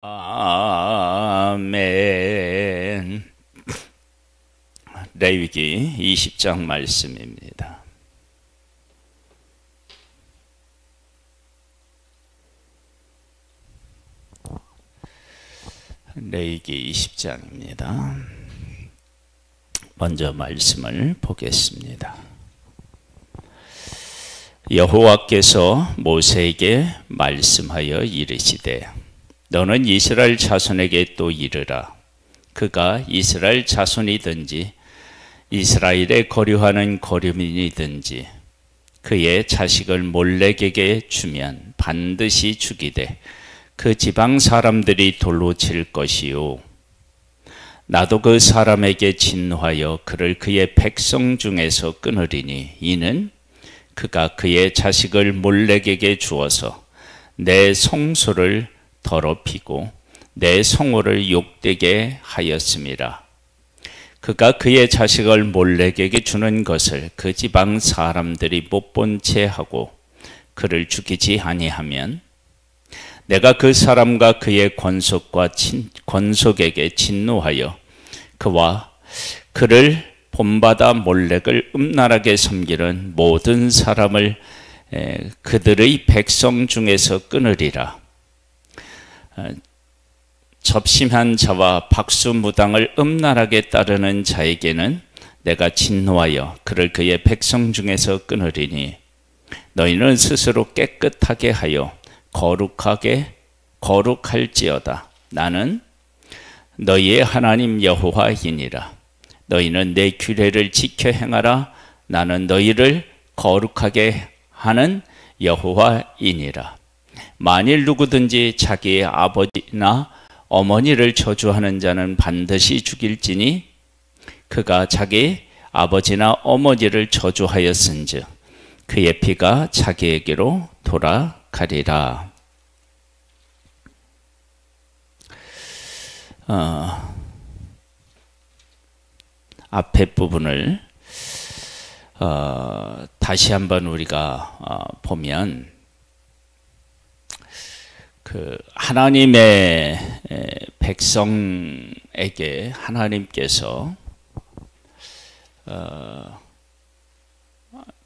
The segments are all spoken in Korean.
아멘. 레위기 20장 말씀입니다. 레위기 20장입니다. 먼저 말씀을 보겠습니다. 여호와께서 모세에게 말씀하여 이르시되 너는 이스라엘 자손에게 또 이르라. 그가 이스라엘 자손이든지 이스라엘에 거류하는 거류민이든지 그의 자식을 몰렉에게 주면 반드시 죽이되 그 지방 사람들이 돌로 칠 것이요 나도 그 사람에게 진노하여 그를 그의 백성 중에서 끊으리니 이는 그가 그의 자식을 몰렉에게 주어서 내 성소를 더럽히고 내 성호를 욕되게 하였음이라. 그가 그의 자식을 몰렉에게 주는 것을 그 지방 사람들이 못 본 채 하고 그를 죽이지 아니하면 내가 그 사람과 그의 권속에게 진노하여 그와 그를 본받아 몰렉을 음란하게 섬기는 모든 사람을 그들의 백성 중에서 끊으리라. 접심한 자와 박수무당을 음란하게 따르는 자에게는 내가 진노하여 그를 그의 백성 중에서 끊으리니 너희는 스스로 깨끗하게 하여 거룩할지어다. 나는 너희의 하나님 여호와이니라. 너희는 내 규례를 지켜 행하라. 나는 너희를 거룩하게 하는 여호와이니라. 만일 누구든지 자기의 아버지나 어머니를 저주하는 자는 반드시 죽일지니 그가 자기 아버지나 어머니를 저주하였은즉 그의 피가 자기에게로 돌아가리라. 앞에 부분을 다시 한번 우리가 보면 그 하나님의 백성에게 하나님께서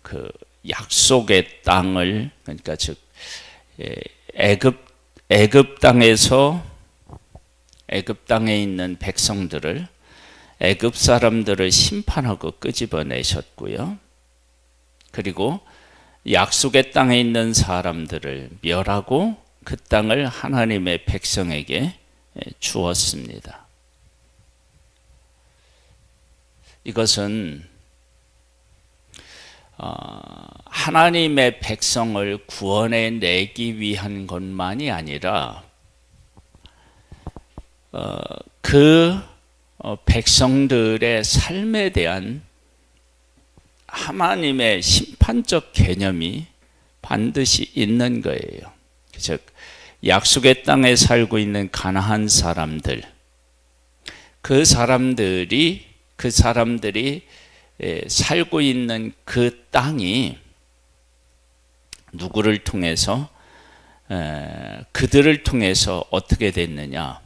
그 약속의 땅을, 그러니까 즉 애굽 땅에 있는 백성들을, 애굽 사람들을 심판하고 끄집어내셨고요. 그리고 약속의 땅에 있는 사람들을 멸하고 그 땅을 하나님의 백성에게 주었습니다. 이것은 하나님의 백성을 구원해 내기 위한 것만이 아니라 그 백성들의 삶에 대한 하나님의 심판적 개념이 반드시 있는 거예요. 즉 약속의 땅에 살고 있는 가나안 사람들, 그 사람들이 살고 있는 그 땅이 누구를 통해서, 그들을 통해서 어떻게 됐느냐?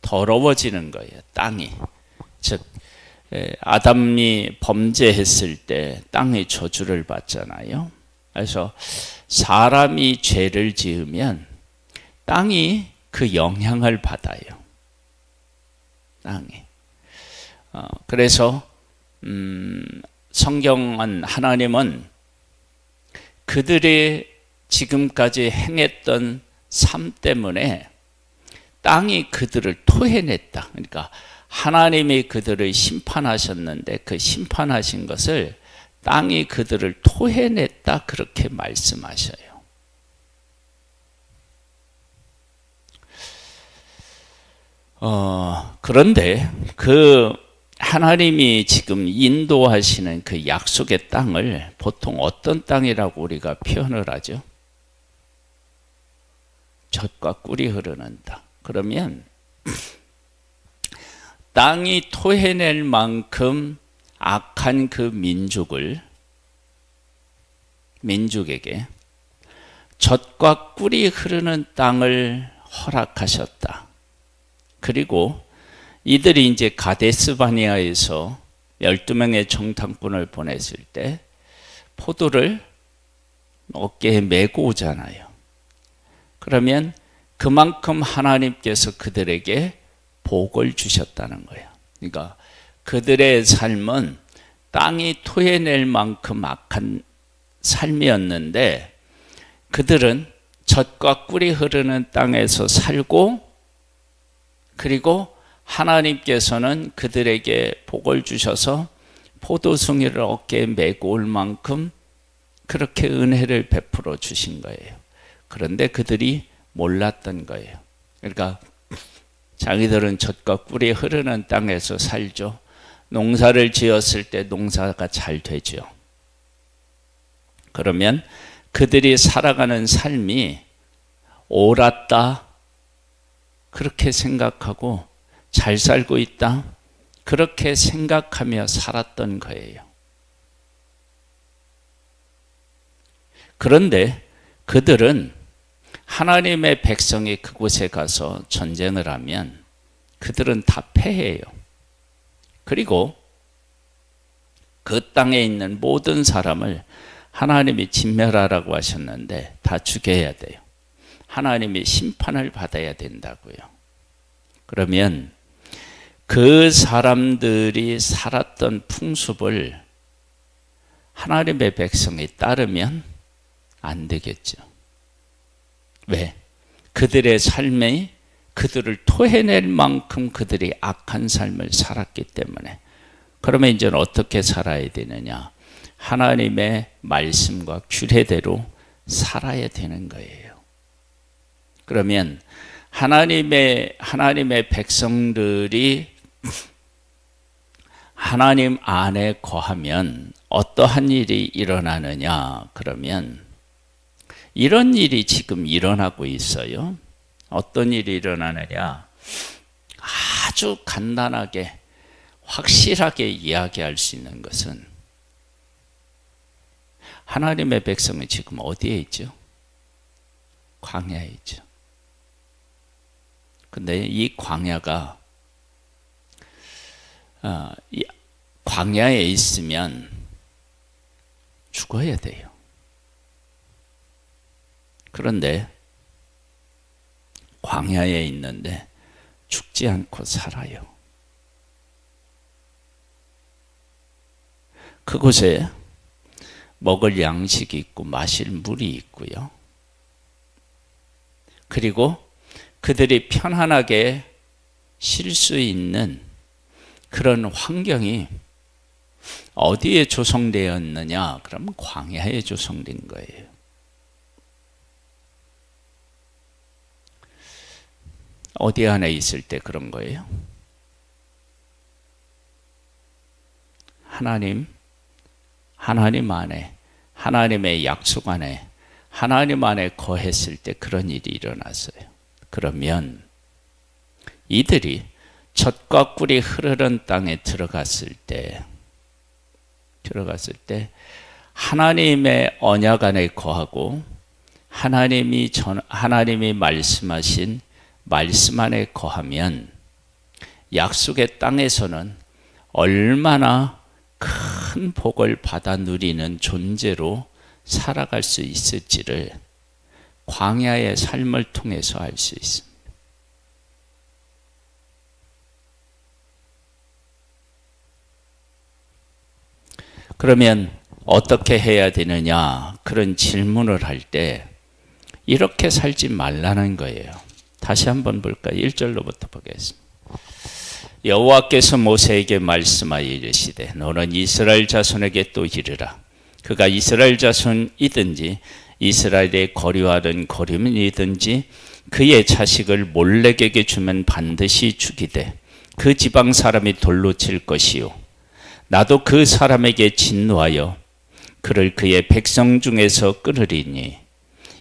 더러워지는 거예요. 땅이. 즉 아담이 범죄했을 때 땅이 저주를 받잖아요. 그래서 사람이 죄를 지으면 땅이 그 영향을 받아요. 땅이. 그래서 성경은, 하나님은 그들이 지금까지 행했던 삶 때문에 땅이 그들을 토해냈다. 그러니까 하나님이 그들을 심판하셨는데 그 심판하신 것을 땅이 그들을 토해냈다, 그렇게 말씀하셔요. 그런데 그 하나님이 지금 인도하시는 그 약속의 땅을 보통 어떤 땅이라고 우리가 표현을 하죠? 젖과 꿀이 흐르는 땅. 그러면 땅이 토해낼 만큼 악한 그 민족에게 젖과 꿀이 흐르는 땅을 허락하셨다. 그리고 이들이 이제 가데스 바네아에서 12명의 정탐꾼을 보냈을 때 포도를 어깨에 메고 오잖아요. 그러면 그만큼 하나님께서 그들에게 복을 주셨다는 거예요. 그러니까 그들의 삶은 땅이 토해낼 만큼 악한 삶이었는데 그들은 젖과 꿀이 흐르는 땅에서 살고, 그리고 하나님께서는 그들에게 복을 주셔서 포도송이를 어깨에 메고 올 만큼 그렇게 은혜를 베풀어 주신 거예요. 그런데 그들이 몰랐던 거예요. 그러니까 자기들은 젖과 꿀이 흐르는 땅에서 살죠. 농사를 지었을 때 농사가 잘 되죠. 그러면 그들이 살아가는 삶이 옳았다, 그렇게 생각하고 잘 살고 있다, 그렇게 생각하며 살았던 거예요. 그런데 그들은 하나님의 백성이 그곳에 가서 전쟁을 하면 그들은 다 패해요. 그리고 그 땅에 있는 모든 사람을 하나님이 진멸하라고 하셨는데 다 죽여야 돼요. 하나님이 심판을 받아야 된다고요. 그러면 그 사람들이 살았던 풍습을 하나님의 백성이 따르면 안 되겠죠. 왜? 그들의 삶이 그들을 토해낼 만큼 그들이 악한 삶을 살았기 때문에. 그러면 이제는 어떻게 살아야 되느냐? 하나님의 말씀과 규례대로 살아야 되는 거예요. 그러면 하나님의 백성들이 하나님 안에 거하면 어떠한 일이 일어나느냐? 그러면 이런 일이 지금 일어나고 있어요. 어떤 일이 일어나느냐? 아주 간단하게 확실하게 이야기할 수 있는 것은 하나님의 백성이 지금 어디에 있죠? 광야에 있죠. 근데 이 광야가 광야에 있으면 죽어야 돼요. 그런데 광야에 있는데 죽지 않고 살아요. 그곳에 먹을 양식이 있고 마실 물이 있고요. 그리고 그들이 편안하게 쉴 수 있는 그런 환경이 어디에 조성되었느냐? 그러면 광야에 조성된 거예요. 어디 안에 있을 때 그런 거예요? 하나님 안에, 하나님의 약속 안에, 하나님 안에 거했을 때 그런 일이 일어났어요. 그러면 이들이 젖과 꿀이 흐르는 땅에 들어갔을 때 하나님의 언약 안에 거하고 하나님이 말씀하신 말씀 안에 거하면 약속의 땅에서는 얼마나 큰 복을 받아 누리는 존재로 살아갈 수 있을지를 광야의 삶을 통해서 알 수 있습니다. 그러면 어떻게 해야 되느냐? 그런 질문을 할 때 이렇게 살지 말라는 거예요. 다시 한번 볼까요? 1절로부터 보겠습니다. 여호와께서 모세에게 말씀하여 이르시되 너는 이스라엘 자손에게 또 이르라. 그가 이스라엘 자손이든지 이스라엘의 거류하던 거류민이든지 그의 자식을 몰렉에게 주면 반드시 죽이되 그 지방 사람이 돌로 칠 것이요 나도 그 사람에게 진노하여 그를 그의 백성 중에서 끊으리니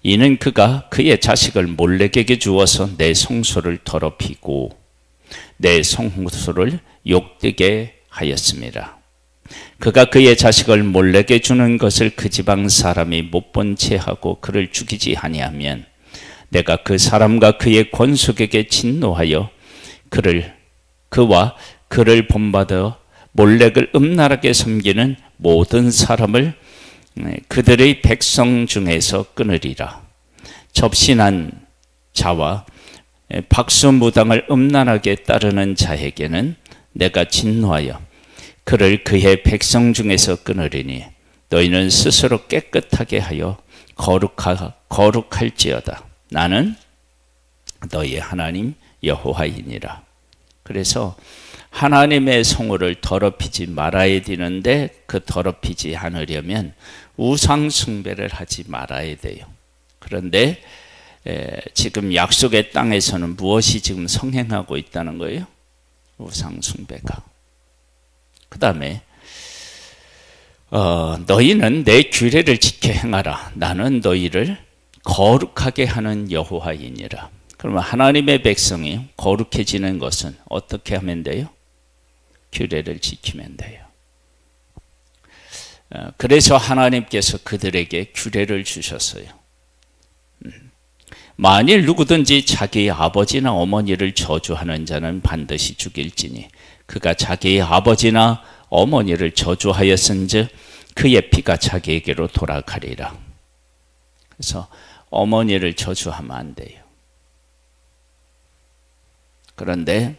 이는 그가 그의 자식을 몰렉에게 주어서 내 성소를 더럽히고 내 성소를 욕되게 하였습니다. 그가 그의 자식을 몰렉에게 주는 것을 그 지방 사람이 못 본 채 하고 그를 죽이지 아니하면 내가 그 사람과 그의 권속에게 진노하여 그와 그를 본받아 몰렉을 음란하게 섬기는 모든 사람을 그들의 백성 중에서 끊으리라. 접신한 자와 박수무당을 음란하게 따르는 자에게는 내가 진노하여 그를 그의 백성 중에서 끊으리니 너희는 스스로 깨끗하게 하여 거룩할지어다. 나는 너희 하나님 여호와이니라. 그래서 하나님의 성호를 더럽히지 말아야 되는데 그 더럽히지 않으려면 우상 숭배를 하지 말아야 돼요. 그런데 지금 약속의 땅에서는 무엇이 지금 성행하고 있다는 거예요? 우상 숭배가. 그 다음에 너희는 내 규례를 지켜 행하라. 나는 너희를 거룩하게 하는 여호와이니라. 그러면 하나님의 백성이 거룩해지는 것은 어떻게 하면 돼요? 규례를 지키면 돼요. 그래서 하나님께서 그들에게 규례를 주셨어요. 만일 누구든지 자기의 아버지나 어머니를 저주하는 자는 반드시 죽일지니 그가 자기의 아버지나 어머니를 저주하였은즉 그의 피가 자기에게로 돌아가리라. 그래서 어머니를 저주하면 안 돼요. 그런데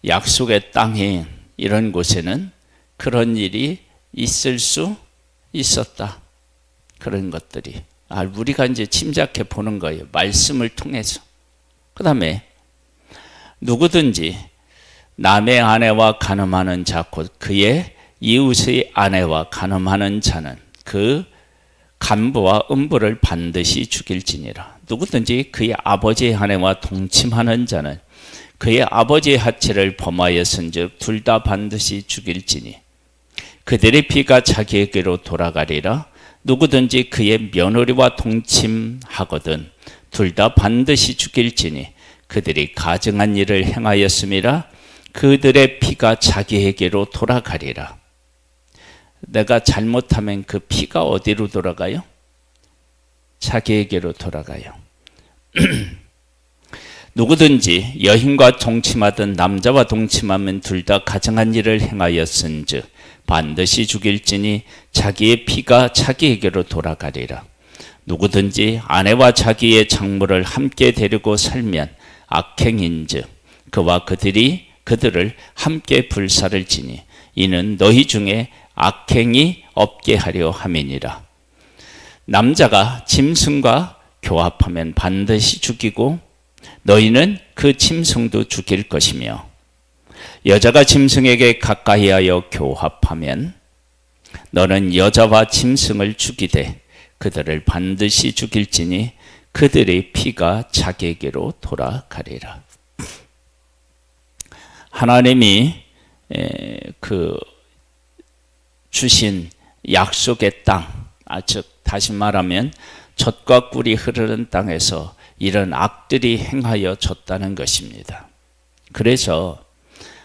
약속의 땅인 이런 곳에는 그런 일이 있을 수 있었다. 그런 것들이 우리가 이제 짐작해 보는 거예요. 말씀을 통해서. 그 다음에 누구든지 남의 아내와 간음하는 자 곧 그의 이웃의 아내와 간음하는 자는 그 간부와 음부를 반드시 죽일지니라. 누구든지 그의 아버지의 아내와 동침하는 자는 그의 아버지의 하체를 범하였은즉 둘 다 반드시 죽일지니 그들의 피가 자기에게로 돌아가리라. 누구든지 그의 며느리와 동침하거든 둘 다 반드시 죽일지니 그들이 가증한 일을 행하였음이라. 그들의 피가 자기에게로 돌아가리라. 내가 잘못하면 그 피가 어디로 돌아가요? 자기에게로 돌아가요. 누구든지 여인과 동침하든 남자와 동침하면 둘 다 가증한 일을 행하였은즉 반드시 죽일지니 자기의 피가 자기에게로 돌아가리라. 누구든지 아내와 자기의 장모를 함께 데리고 살면 악행인즉 그와 그들을 함께 불사를 지니 이는 너희 중에 악행이 없게 하려 함이니라. 남자가 짐승과 교합하면 반드시 죽이고 너희는 그 짐승도 죽일 것이며 여자가 짐승에게 가까이하여 교합하면 너는 여자와 짐승을 죽이되 그들을 반드시 죽일지니 그들의 피가 자기에게로 돌아가리라. 하나님이 주신 약속의 땅, 즉 다시 말하면 젖과 꿀이 흐르는 땅에서 이런 악들이 행하여 졌다는 것입니다. 그래서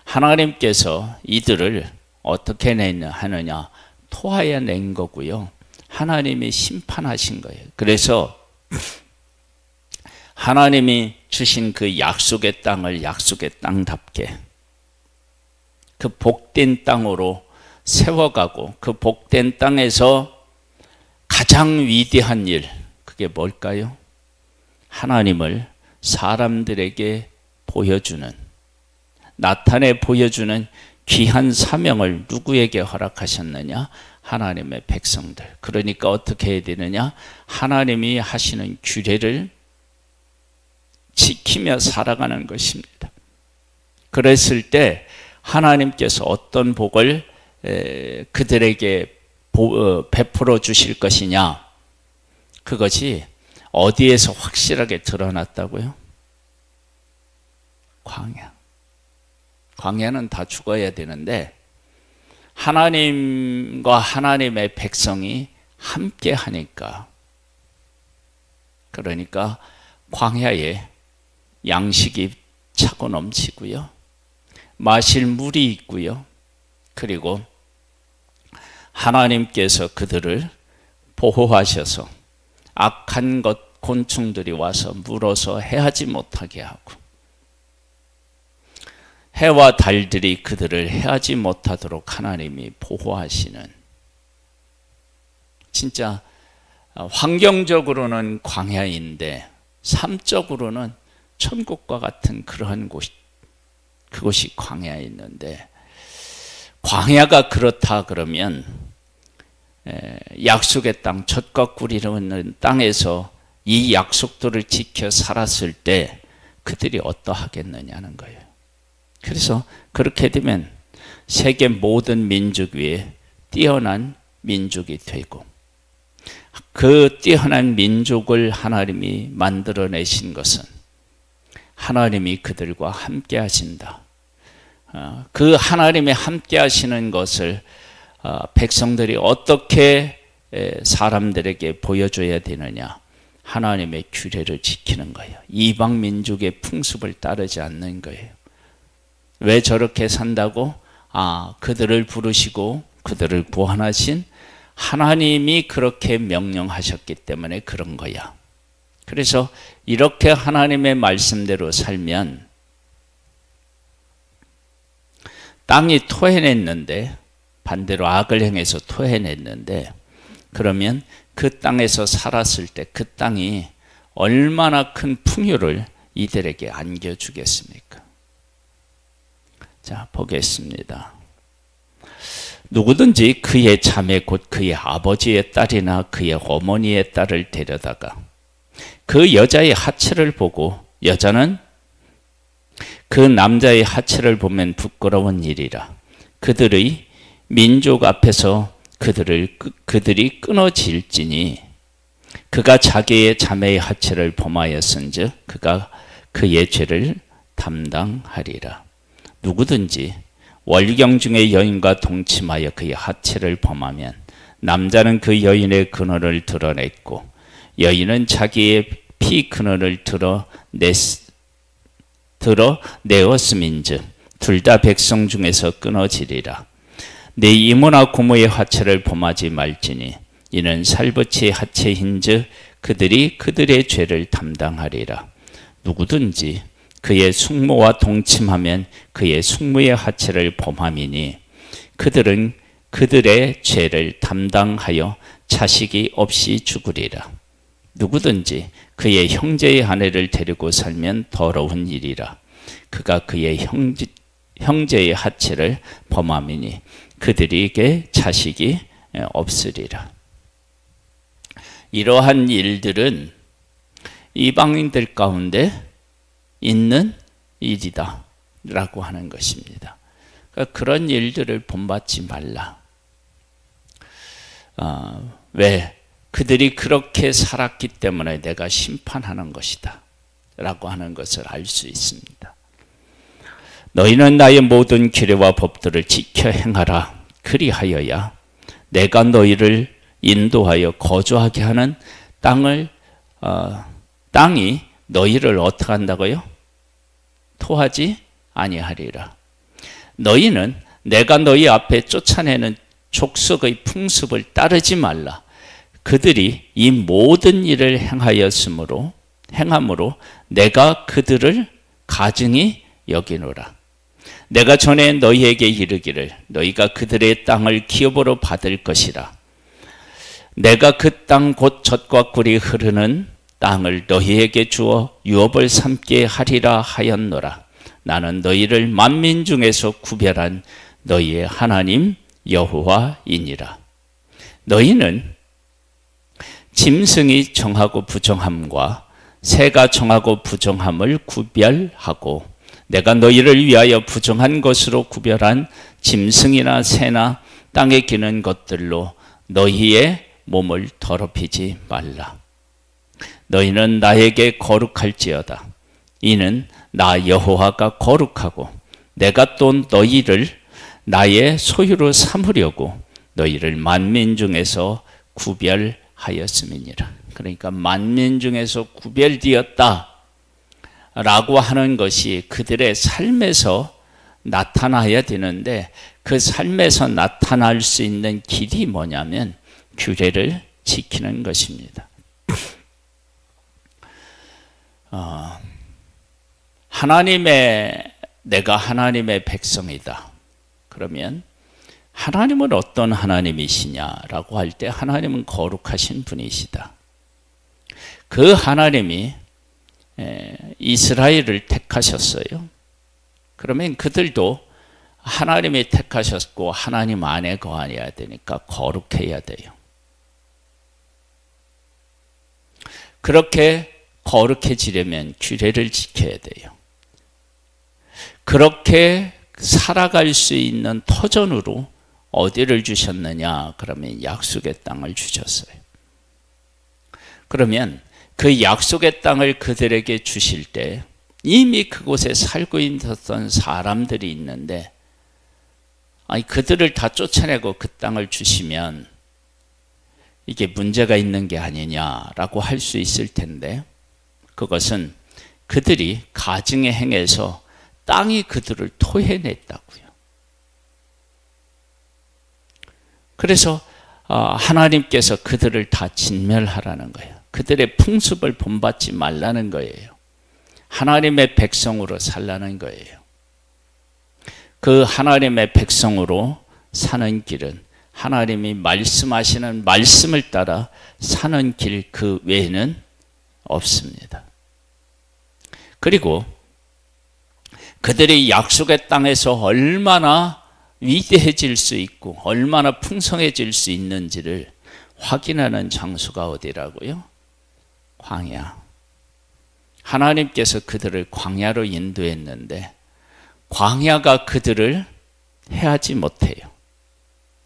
하나님께서 이들을 어떻게 하느냐, 토하여 낸 거고요. 하나님이 심판하신 거예요. 그래서 하나님이 주신 그 약속의 땅을 약속의 땅답게 그 복된 땅으로 세워가고 그 복된 땅에서 가장 위대한 일, 그게 뭘까요? 하나님을 사람들에게 보여주는, 나타내 보여주는 귀한 사명을 누구에게 허락하셨느냐? 하나님의 백성들. 그러니까 어떻게 해야 되느냐? 하나님이 하시는 규례를 지키며 살아가는 것입니다. 그랬을 때 하나님께서 어떤 복을 그들에게 베풀어 주실 것이냐? 그것이 어디에서 확실하게 드러났다고요? 광야. 광야는 다 죽어야 되는데 하나님과 하나님의 백성이 함께 하니까, 그러니까 광야에 양식이 차고 넘치고요, 마실 물이 있고요, 그리고 하나님께서 그들을 보호하셔서 악한 것 곤충들이 와서 물어서 해하지 못하게 하고, 해와 달들이 그들을 해하지 못하도록 하나님이 보호하시는, 진짜 환경적으로는 광야인데 삶적으로는 천국과 같은 그러한 곳, 그곳이 광야에 있는데, 광야가 그렇다 그러면 약속의 땅, 젖과 꿀이 흐르는 땅에서 이 약속들을 지켜 살았을 때 그들이 어떠하겠느냐는 거예요. 그래서 그렇게 되면 세계 모든 민족 위에 뛰어난 민족이 되고, 그 뛰어난 민족을 하나님이 만들어내신 것은 하나님이 그들과 함께 하신다. 그 하나님이 함께 하시는 것을 백성들이 어떻게 사람들에게 보여줘야 되느냐? 하나님의 규례를 지키는 거예요. 이방 민족의 풍습을 따르지 않는 거예요. 왜 저렇게 산다고? 그들을 부르시고 그들을 구원하신 하나님이 그렇게 명령하셨기 때문에 그런 거야. 그래서 이렇게 하나님의 말씀대로 살면 땅이 토해냈는데, 반대로 악을 행해서 토해냈는데, 그러면 그 땅에서 살았을 때 그 땅이 얼마나 큰 풍요를 이들에게 안겨주겠습니까? 자, 보겠습니다. 누구든지 그의 자매 곧 그의 아버지의 딸이나 그의 어머니의 딸을 데려다가 그 여자의 하체를 보고 여자는 그 남자의 하체를 보면 부끄러운 일이라. 그들의 민족 앞에서 그들이 끊어질지니 그가 자기의 자매의 하체를 범하였은즉 그가 그의 죄를 담당하리라. 누구든지 월경 중에 여인과 동침하여 그의 하체를 범하면 남자는 그 여인의 근원을 드러냈고 여인은 자기의 피 근원을 드러내었음인즉 둘 다 백성 중에서 끊어지리라. 내 이모나 고모의 하체를 범하지 말지니 이는 살부치의 하체인즉 그들이 그들의 죄를 담당하리라. 누구든지 그의 숙모와 동침하면 그의 숙모의 하체를 범함이니 그들은 그들의 죄를 담당하여 자식이 없이 죽으리라. 누구든지 그의 형제의 아내를 데리고 살면 더러운 일이라. 그가 그의 형제의 하체를 범함이니 그들에게 자식이 없으리라. 이러한 일들은 이방인들 가운데 있는 일이다 라고 하는 것입니다. 그러니까 그런 일들을 본받지 말라. 왜? 그들이 그렇게 살았기 때문에 내가 심판하는 것이다 라고 하는 것을 알 수 있습니다. 너희는 나의 모든 규례와 법들을 지켜 행하라. 그리하여야 내가 너희를 인도하여 거주하게 하는 땅이 너희를 어떻게 한다고요? 토하지 아니하리라. 너희는 내가 너희 앞에 쫓아내는 족속의 풍습을 따르지 말라. 그들이 이 모든 일을 행함으로 내가 그들을 가증히 여기노라. 내가 전에 너희에게 이르기를 너희가 그들의 땅을 기업으로 받을 것이라. 내가 그 땅 곧 젖과 꿀이 흐르는 땅을 너희에게 주어 유업을 삼게 하리라 하였노라. 나는 너희를 만민 중에서 구별한 너희의 하나님 여호와이니라. 너희는 짐승이 정하고 부정함과 새가 정하고 부정함을 구별하고 내가 너희를 위하여 부정한 것으로 구별한 짐승이나 새나 땅에 기는 것들로 너희의 몸을 더럽히지 말라. 너희는 나에게 거룩할지어다. 이는 나 여호와가 거룩하고 내가 또 너희를 나의 소유로 삼으려고 너희를 만민 중에서 구별하였음이니라. 그러니까 만민 중에서 구별되었다 라고 하는 것이 그들의 삶에서 나타나야 되는데, 그 삶에서 나타날 수 있는 길이 뭐냐면 규례를 지키는 것입니다. 내가 하나님의 백성이다. 그러면 하나님은 어떤 하나님이시냐라고 할 때 하나님은 거룩하신 분이시다. 그 하나님이 이스라엘을 택하셨어요. 그러면 그들도 하나님이 택하셨고 하나님 안에 거하여야 되니까 거룩해야 돼요. 그렇게 거룩해지려면 규례를 지켜야 돼요. 그렇게 살아갈 수 있는 터전으로 어디를 주셨느냐? 그러면 약속의 땅을 주셨어요. 그러면 그 약속의 땅을 그들에게 주실 때 이미 그곳에 살고 있었던 사람들이 있는데 그들을 다 쫓아내고 그 땅을 주시면 이게 문제가 있는 게 아니냐라고 할 수 있을 텐데, 그것은 그들이 가증에 행해서 땅이 그들을 토해냈다고요. 그래서 하나님께서 그들을 다 진멸하라는 거예요. 그들의 풍습을 본받지 말라는 거예요. 하나님의 백성으로 살라는 거예요. 그 하나님의 백성으로 사는 길은 하나님이 말씀하시는 말씀을 따라 사는 길 그 외에는 없습니다. 그리고 그들이 약속의 땅에서 얼마나 위대해질 수 있고 얼마나 풍성해질 수 있는지를 확인하는 장소가 어디라고요? 광야. 하나님께서 그들을 광야로 인도했는데 광야가 그들을 해하지 못해요.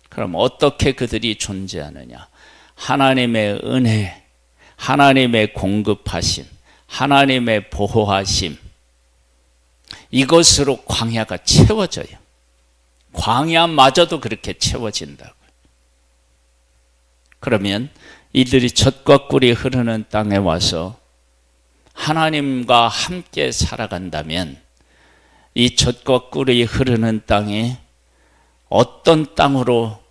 그럼 어떻게 그들이 존재하느냐? 하나님의 은혜, 하나님의 공급하심, 하나님의 보호하심, 이것으로 광야가 채워져요. 광야마저도 그렇게 채워진다고요. 그러면 이들이 젖과 꿀이 흐르는 땅에 와서 하나님과 함께 살아간다면 이 젖과 꿀이 흐르는 땅이 어떤 땅으로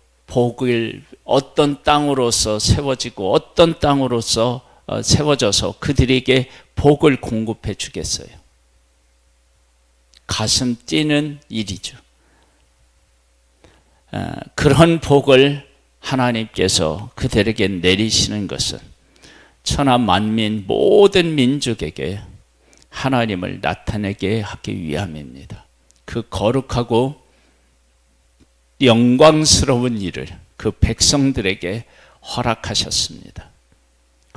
어떤 땅으로서 세워지고 어떤 땅으로서 세워져서 그들에게 복을 공급해 주겠어요. 가슴 뛰는 일이죠. 그런 복을 하나님께서 그들에게 내리시는 것은 천하 만민 모든 민족에게 하나님을 나타내게 하기 위함입니다. 그 거룩하고 영광스러운 일을 그 백성들에게 허락하셨습니다.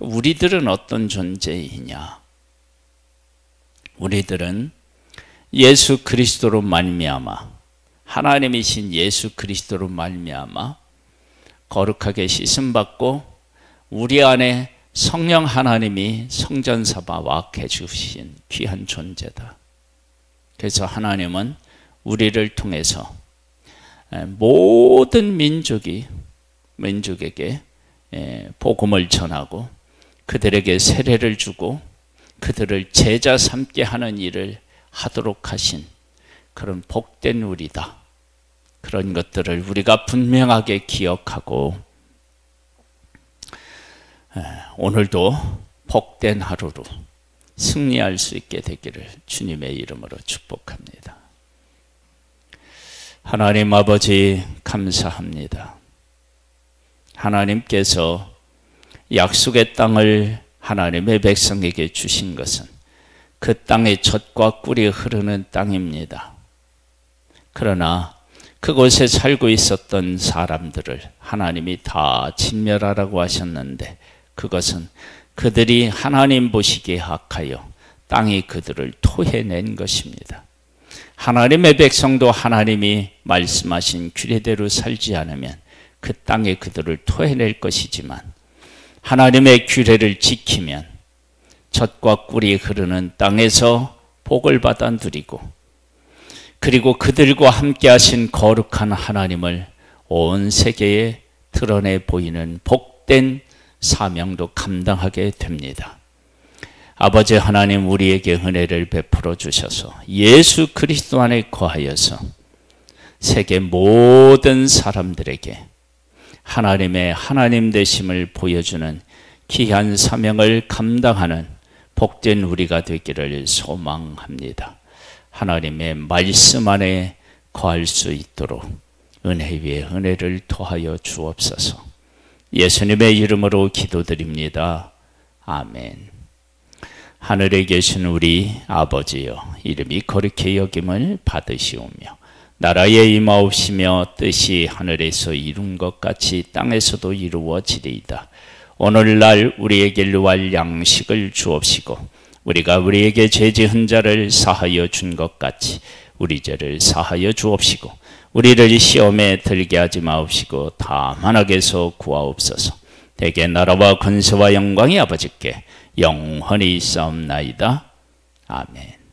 우리들은 어떤 존재이냐? 우리들은 예수 그리스도로 말미암아, 하나님이신 예수 그리스도로 말미암아 거룩하게 씻음받고 우리 안에 성령 하나님이 성전사바 와해 주신 귀한 존재다. 그래서 하나님은 우리를 통해서 모든 민족에게 복음을 전하고 그들에게 세례를 주고 그들을 제자 삼게 하는 일을 하도록 하신 그런 복된 우리다. 그런 것들을 우리가 분명하게 기억하고 오늘도 복된 하루로 승리할 수 있게 되기를 주님의 이름으로 축복합니다. 하나님 아버지 감사합니다. 하나님께서 약속의 땅을 하나님의 백성에게 주신 것은 그 땅의 젖과 꿀이 흐르는 땅입니다. 그러나 그곳에 살고 있었던 사람들을 하나님이 다 진멸하라고 하셨는데 그것은 그들이 하나님 보시기에 악하여 땅이 그들을 토해낸 것입니다. 하나님의 백성도 하나님이 말씀하신 규례대로 살지 않으면 그 땅에 그들을 토해낼 것이지만 하나님의 규례를 지키면 젖과 꿀이 흐르는 땅에서 복을 받아 누리고 그리고 그들과 함께 하신 거룩한 하나님을 온 세계에 드러내 보이는 복된 사명도 감당하게 됩니다. 아버지 하나님 우리에게 은혜를 베풀어 주셔서 예수 그리스도 안에 거하여서 세계 모든 사람들에게 하나님의 하나님 되심을 보여주는 귀한 사명을 감당하는 복된 우리가 되기를 소망합니다. 하나님의 말씀 안에 거할 수 있도록 은혜 위에 은혜를 더하여 주옵소서. 예수님의 이름으로 기도드립니다. 아멘. 하늘에 계신 우리 아버지여, 이름이 거룩히 여김을 받으시오며 나라에 임하옵시며 뜻이 하늘에서 이룬 것 같이 땅에서도 이루어지리이다. 오늘날 우리에게 일용할 양식을 주옵시고 우리가 우리에게 죄 지은 자를 사하여 준 것 같이 우리 죄를 사하여 주옵시고 우리를 시험에 들게 하지 마옵시고 다만 악에서 구하옵소서. 대개 나라와 권세와 영광이 아버지께 영원히 있사옵나이다. 아멘.